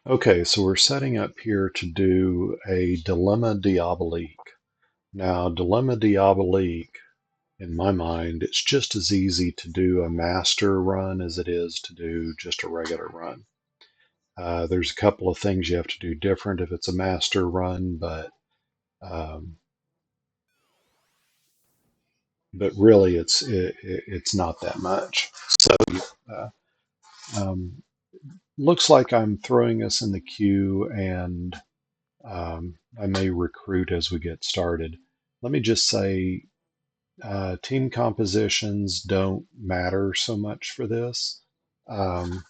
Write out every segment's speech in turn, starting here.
Okay, so we're setting up here to do a Dilemma Diabolique. Now, Dilemma Diabolique, in my mind, it's just as easy to do a master run as it is to do just a regular run. There's a couple of things you have to do different if it's a master run, um, but really it's not that much. So uh, um, looks like I'm throwing us in the queue, and I may recruit as we get started. Let me just say, team compositions don't matter so much for this. Um,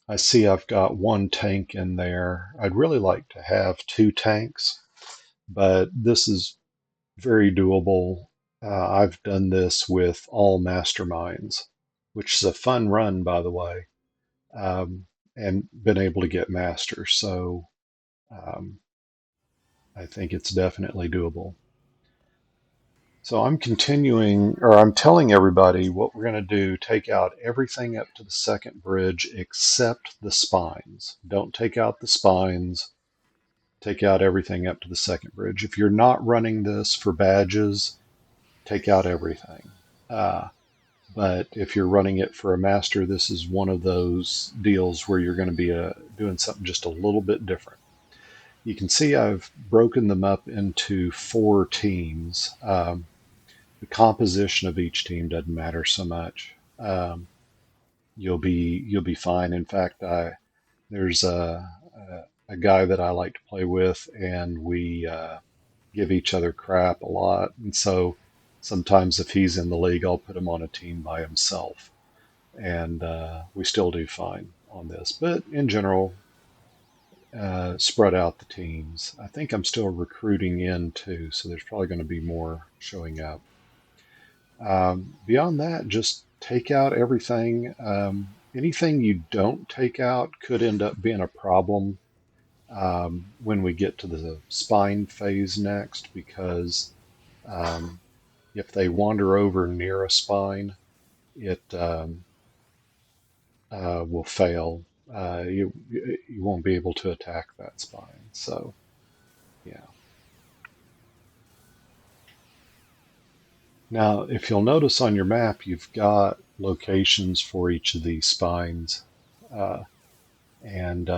I see I've got one tank in there. I'd really like to have two tanks, but this is very doable. I've done this with all masterminds, which is a fun run, by the way, and been able to get masters. So um, I think it's definitely doable. So I'm continuing, or I'm telling everybody what we're going to do. Take out everything up to the second bridge except the spines. Don't take out the spines. Take out everything up to the second bridge. If you're not running this for badges, take out everything. Uh, but if you're running it for a master, this is one of those deals where you're going to be doing something just a little bit different. You can see I've broken them up into four teams. The composition of each team doesn't matter so much. You'll be fine. In fact, there's a guy that I like to play with, and we give each other crap a lot. And so sometimes if he's in the league, I'll put him on a team by himself, and we still do fine on this. But in general, spread out the teams. I think I'm still recruiting in too, so there's probably going to be more showing up. Beyond that, just take out everything. Anything you don't take out could end up being a problem when we get to the spine phase next, because um, if they wander over near a spine, it will fail. You won't be able to attack that spine. So yeah. Now, if you'll notice on your map, you've got locations for each of these spines. Uh, and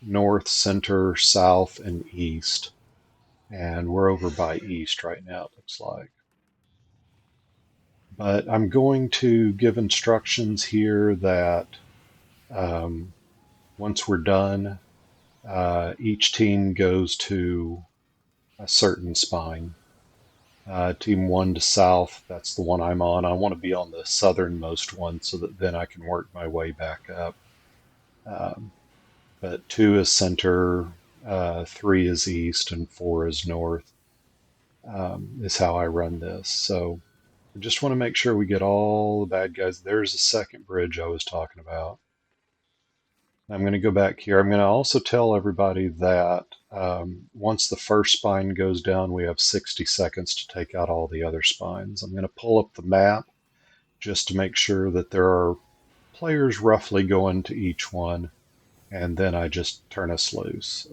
North, center, south, and east. And we're over by east right now, it looks like. But I'm going to give instructions here that um, once we're done, each team goes to a certain spine. Team one to south, that's the one I'm on. I want to be on the southernmost one so that then I can work my way back up. Um, but two is center, three is east, and four is north, is how I run this. So I just want to make sure we get all the bad guys. There's the second bridge I was talking about. I'm going to go back here. I'm going to also tell everybody that once the first spine goes down, we have 60 seconds to take out all the other spines. I'm going to pull up the map just to make sure that there are players roughly going to each one, and then I just turn us loose.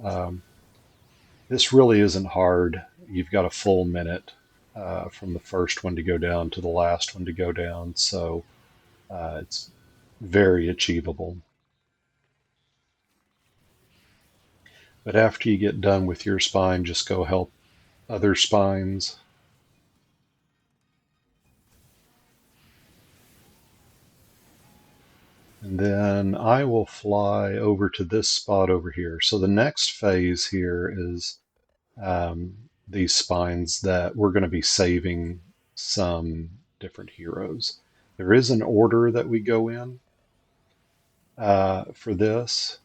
This really isn't hard. You've got a full minute from the first one to go down to the last one to go down, so it's very achievable. But after you get done with your spine, just go help other spines. And then I will fly over to this spot over here. So the next phase here is these spines that we're going to be saving some different heroes. There is an order that we go in for this.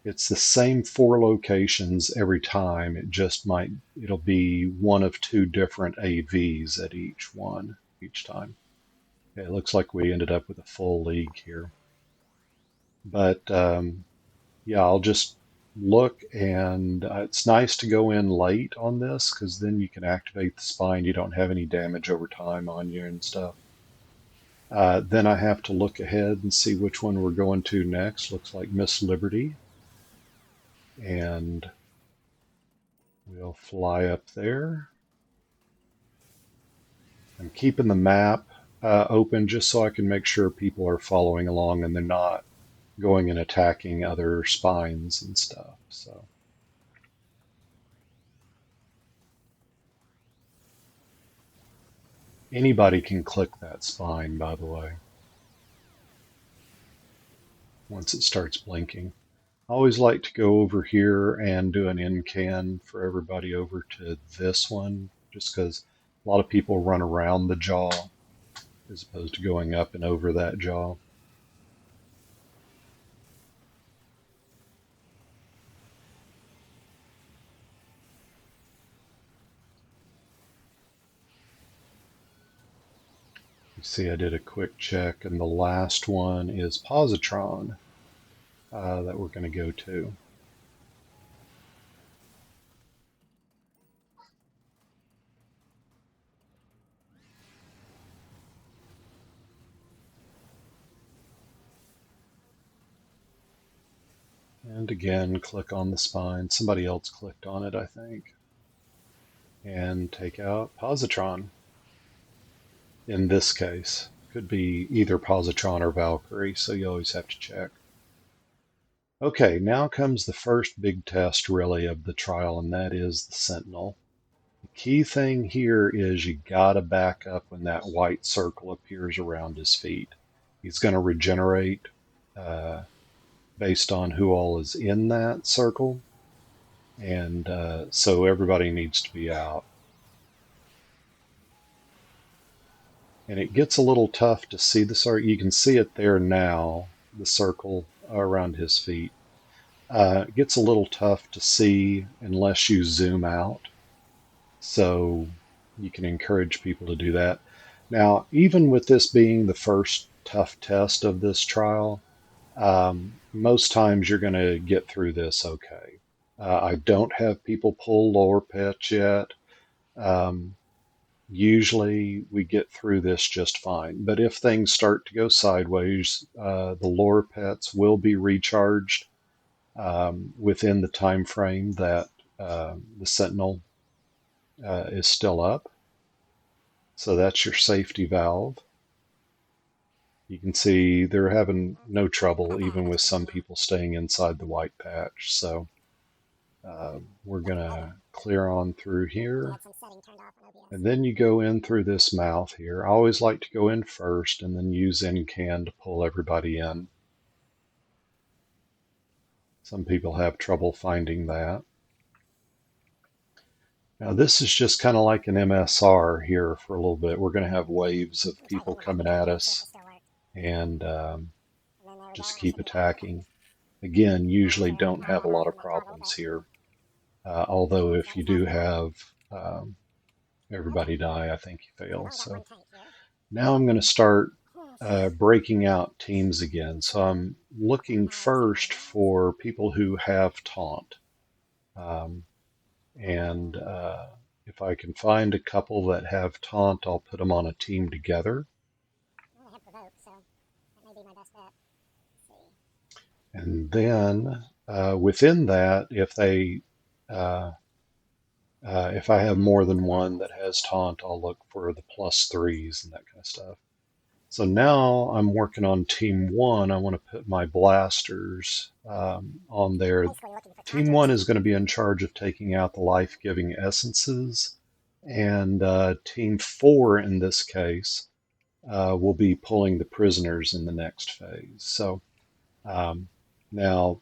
It's the same four locations every time. It'll be one of two different AVs at each one each time. Okay, it looks like we ended up with a full league here. But yeah, I'll just look, and it's nice to go in late on this because then you can activate the spine. You don't have any damage over time on you and stuff. Then I have to look ahead and see which one we're going to next. Looks like Miss Liberty. And we'll fly up there. I'm keeping the map open just so I can make sure people are following along and they're not going and attacking other spines and stuff. So anybody can click that spine, by the way, once it starts blinking. I always like to go over here and do an in-can for everybody over to this one, just because a lot of people run around the jaw as opposed to going up and over that jaw. You see I did a quick check, and the last one is positron that we're going to go to. And again, click on the spine. Somebody else clicked on it, I think. And take out positron. In this case, could be either positron or Valkyrie, so you always have to check. Okay, now comes the first big test, really, of the trial, and that is the Sentinel. The key thing here is you gotta back up when that white circle appears around his feet. He's going to regenerate uh, based on who all is in that circle, and so everybody needs to be out. And it gets a little tough to see the circle. You can see it there now, the circle around his feet. It gets a little tough to see unless you zoom out. So you can encourage people to do that. Now, even with this being the first tough test of this trial, most times you're going to get through this okay. I don't have people pull lower pitch yet. Um, Usually we get through this just fine. But if things start to go sideways, the lower pets will be recharged within the time frame that the Sentinel is still up. So that's your safety valve. You can see they're having no trouble, even with some people staying inside the white patch. So we're going to clear on through here. And then you go in through this mouth here. I always like to go in first and then use in-can to pull everybody in. Some people have trouble finding that. Now this is just kind of like an MSR here for a little bit. We're going to have waves of people coming at us and just keep attacking. Again, usually don't have a lot of problems here. Although if you do have everybody die, I think you fail. So now I'm going to start breaking out teams again. So I'm looking first for people who have taunt. Um, and if I can find a couple that have taunt, I'll put them on a team together. And then within that, uh, if I have more than one that has taunt, I'll look for the +3s and that kind of stuff. So now I'm working on team one. I want to put my blasters on there. Team one is going to be in charge of taking out the life-giving essences, and team four in this case will be pulling the prisoners in the next phase. So um, now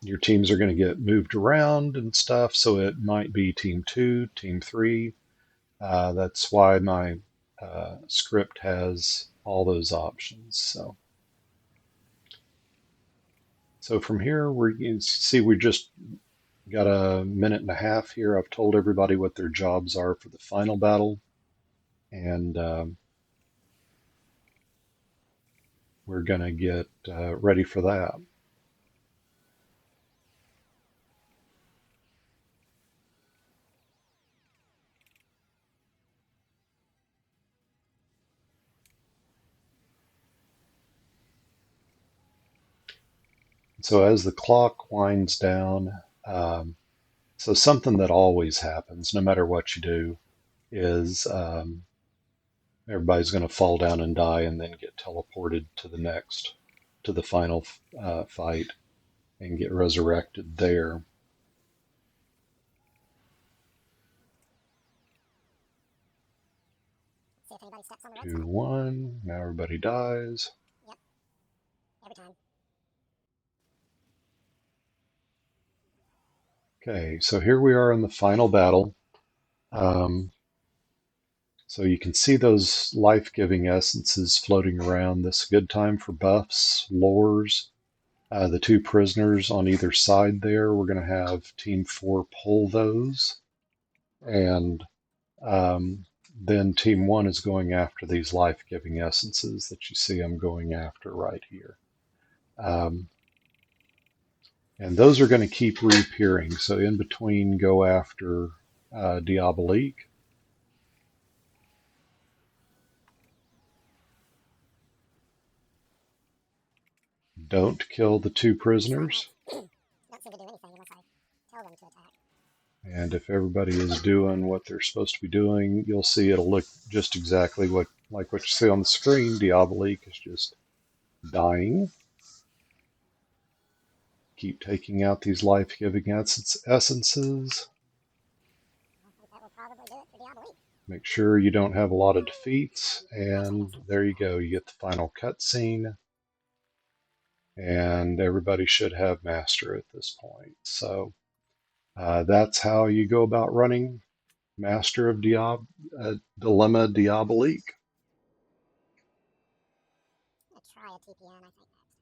your teams are going to get moved around and stuff, so it might be team two, team three. That's why my script has all those options. So from here, you can see we just got a minute and a half here. I've told everybody what their jobs are for the final battle, and we're going to get ready for that. So as the clock winds down, so something that always happens, no matter what you do, is everybody's going to fall down and die and then get teleported to to the final fight and get resurrected there. See if anybody steps on the red 2, spot. 1. Now everybody dies. Yep. Every time. Okay, so here we are in the final battle. Um, so you can see those life-giving essences floating around. This is a good time for buffs, lores. The two prisoners on either side there, we're going to have Team 4 pull those. And then Team 1 is going after these life-giving essences that you see I'm going after right here. And those are going to keep reappearing. So in between, go after Diabolique. Don't kill the two prisoners. Don't seem to do anything unless I tell them to attack. And if everybody is doing what they're supposed to be doing, you'll see it'll look just exactly like what you see on the screen. Diabolique is just dying. Keep taking out these life-giving essences. I think that will probably do it for Diabolique. Make sure you don't have a lot of defeats. And there you go. You get the final cutscene. And everybody should have Master at this point. So that's how you go about running Master of Dilemma Diabolique. I'm going to try a TPN, I think, next.